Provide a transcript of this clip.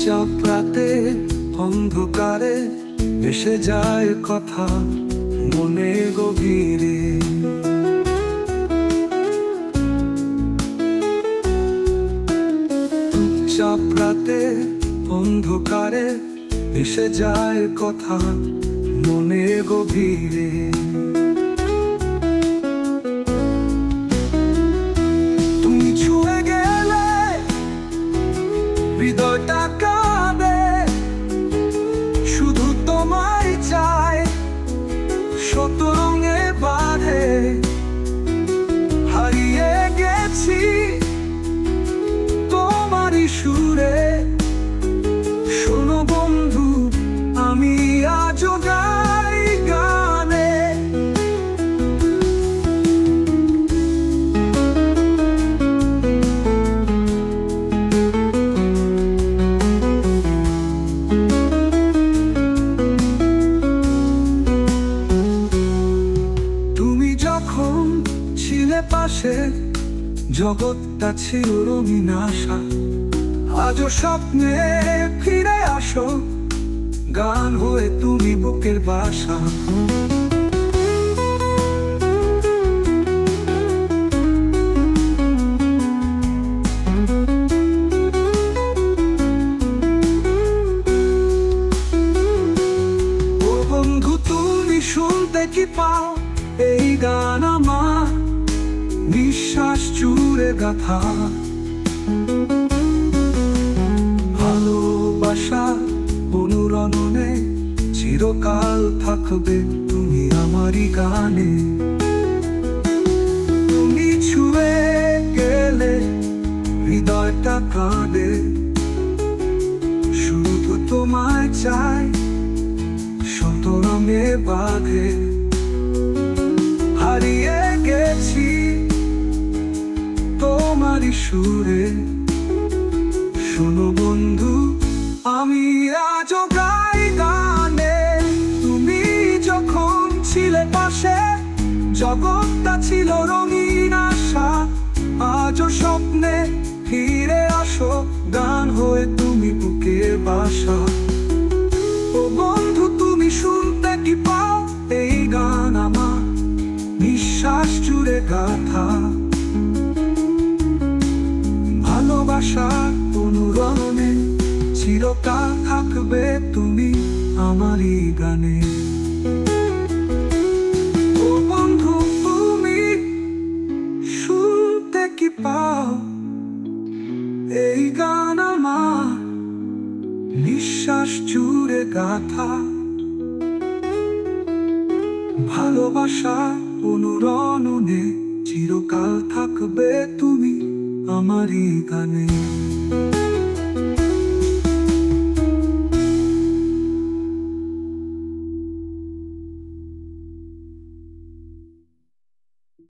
চাপড়াতে অন্ধকারে ভেসে যায় কথা মনে গভীরে। চাপড়াতে অন্ধকারে ভেসে যায় কথা মনে গভীরে। তুমি ছুঁয়ে গেলে হৃদয়টা কাঁদে, শুধু তোমায় চাই, শত রঙে বাঁধে। হারিয়ে গেছি তোমারই সুরে, শোনো বন্ধু আমি আজও গাই গানে। তুমি যখন ছিলে পাশে জগৎটা ছিল রঙিন আশা, আজও স্বপ্নে ফিরে আসো, গান হয়ে তুমি বুকের বাসা। ও বন্ধু তুমি শুনতে কি পাও এই গান আমার নিঃশ্বাস জুড়ে গাথা। ভালোবাসা অনুরণনে চিরকাল থাকবে তুমি আমারই গানে। তুমি ছুঁয়ে গেলে হৃদয়টা কাঁদে, শুধু তোমায় চাই, শত রঙে বাঁধে। হারিয়ে গেছি তোমারই সুরে, শোনো বন্ধু আমি আজও গাই গানে। তুমি যখন ছিলে পাশে জগৎটা ছিল রঙিন আশা, আজও স্বপ্নে ফিরে আসো, গান হয়ে তুমি বুকের বাসা। ও বন্ধু তুমি শুনতে কি পাও এই গান আমার নিঃশ্বাস জুড়ে গাথা। ভালোবাসার অনুরণনে চিরকাল থাকবে তুমি আমারই গানে। ও বন্ধু তুমি শুনতে কি পাও এই গান আমার নিঃশ্বাস জুড়ে গাথা। ভালোবাসার অনুরণনে চিরকাল থাকবে তুমি আমারই গানে।